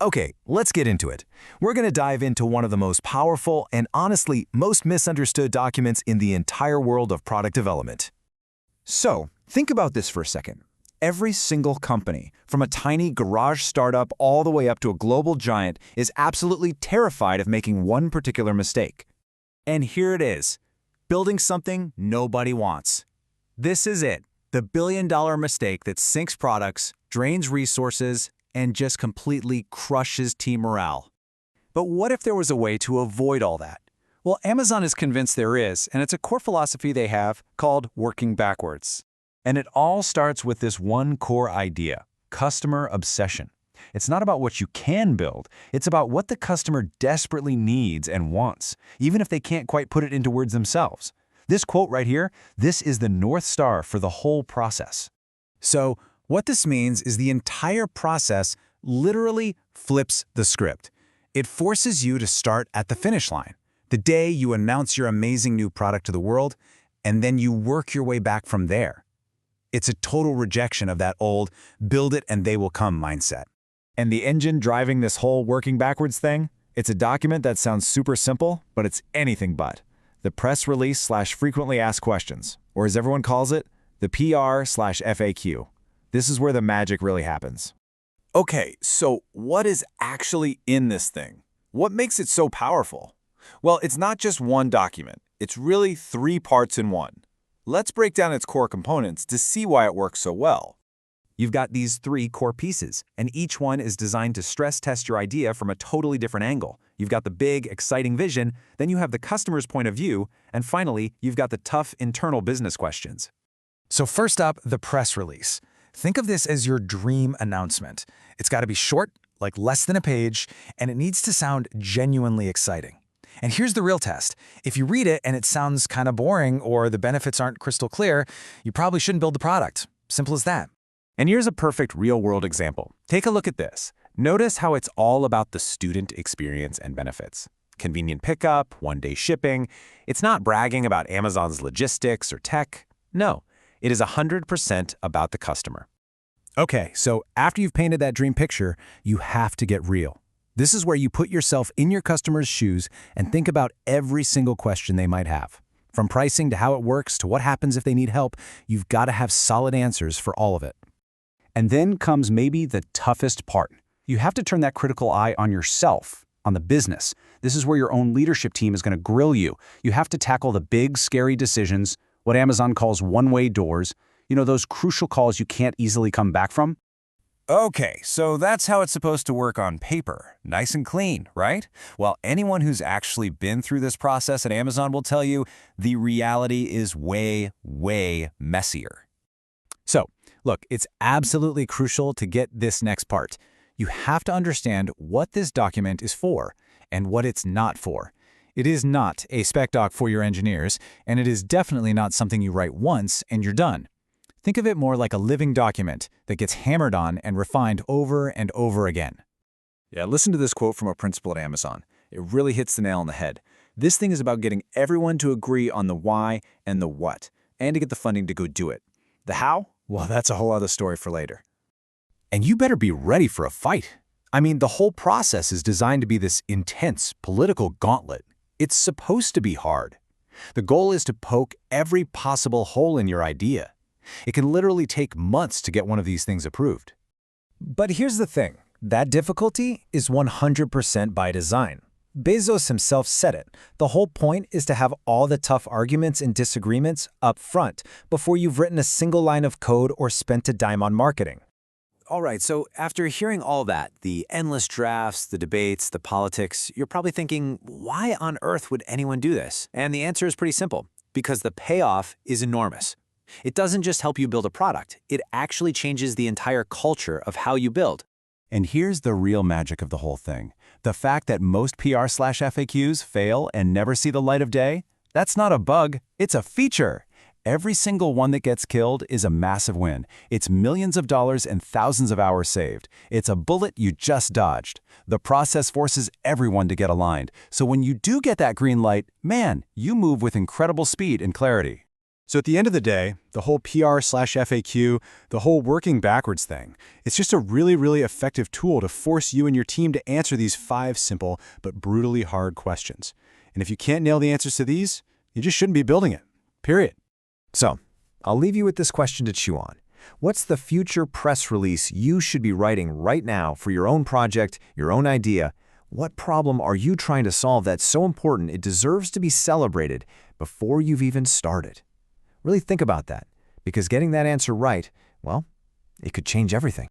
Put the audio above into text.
Okay, let's get into it. We're going to dive into one of the most powerful and honestly most misunderstood documents in the entire world of product development. So, think about this for a second. Every single company, from a tiny garage startup all the way up to a global giant, is absolutely terrified of making one particular mistake. And here it is, building something nobody wants. This is it, the billion-dollar mistake that sinks products, drains resources, and just completely crushes team morale. But what if there was a way to avoid all that? Well, Amazon is convinced there is, and it's a core philosophy they have called working backwards. And it all starts with this one core idea, customer obsession. It's not about what you can build, it's about what the customer desperately needs and wants, even if they can't quite put it into words themselves. This quote right here, this is the North Star for the whole process. So, what this means is the entire process literally flips the script. It forces you to start at the finish line, the day you announce your amazing new product to the world, and then you work your way back from there. It's a total rejection of that old, build it and they will come mindset. And the engine driving this whole working backwards thing? It's a document that sounds super simple, but it's anything but. The press release/frequently asked questions, or as everyone calls it, the PR/FAQ. This is where the magic really happens. Okay, so what is actually in this thing? What makes it so powerful? Well, it's not just one document. It's really 3 parts in one. Let's break down its core components to see why it works so well. You've got these 3 core pieces, and each one is designed to stress test your idea from a totally different angle. You've got the big, exciting vision, then you have the customer's point of view, and finally, you've got the tough internal business questions. So first up, the press release. Think of this as your dream announcement. It's got to be short, like less than a page, and it needs to sound genuinely exciting. And here's the real test. If you read it and it sounds kind of boring or the benefits aren't crystal clear, you probably shouldn't build the product. Simple as that. And here's a perfect real-world example. Take a look at this. Notice how it's all about the student experience and benefits. Convenient pickup, one-day shipping. It's not bragging about Amazon's logistics or tech. No, it is 100% about the customer. Okay, so after you've painted that dream picture, you have to get real. This is where you put yourself in your customer's shoes and think about every single question they might have. From pricing to how it works to what happens if they need help, you've got to have solid answers for all of it. And then comes maybe the toughest part. You have to turn that critical eye on yourself, on the business. This is where your own leadership team is going to grill you. You have to tackle the big, scary decisions, what Amazon calls one-way doors, those crucial calls you can't easily come back from. Okay, so that's how it's supposed to work on paper. Nice and clean, right? Well, anyone who's actually been through this process at Amazon will tell you the reality is way, way messier. So, look, it's absolutely crucial to get this next part. You have to understand what this document is for and what it's not for. It is not a spec doc for your engineers, and it is definitely not something you write once and you're done. Think of it more like a living document that gets hammered on and refined over and over again. Yeah, listen to this quote from a principal at Amazon. It really hits the nail on the head. This thing is about getting everyone to agree on the why and the what, and to get the funding to go do it. The how? Well, that's a whole other story for later. And you better be ready for a fight. I mean, the whole process is designed to be this intense political gauntlet. It's supposed to be hard. The goal is to poke every possible hole in your idea. It can literally take months to get one of these things approved. But here's the thing. That difficulty is 100% by design. Bezos himself said it. The whole point is to have all the tough arguments and disagreements up front before you've written a single line of code or spent a dime on marketing. All right, so after hearing all that, the endless drafts, the debates, the politics, you're probably thinking, why on earth would anyone do this? And the answer is pretty simple, because the payoff is enormous. It doesn't just help you build a product, it actually changes the entire culture of how you build. And here's the real magic of the whole thing. The fact that most PR/FAQs fail and never see the light of day, that's not a bug, it's a feature. Every single one that gets killed is a massive win. It's millions of dollars and thousands of hours saved. It's a bullet you just dodged. The process forces everyone to get aligned. So when you do get that green light, man, you move with incredible speed and clarity. So at the end of the day, the whole PR/FAQ, the whole working backwards thing, it's just a really, really effective tool to force you and your team to answer these 5 simple but brutally hard questions. And if you can't nail the answers to these, you just shouldn't be building it. Period. So, I'll leave you with this question to chew on. What's the future press release you should be writing right now for your own project, your own idea? What problem are you trying to solve that's so important it deserves to be celebrated before you've even started? Really think about that, because getting that answer right, well, it could change everything.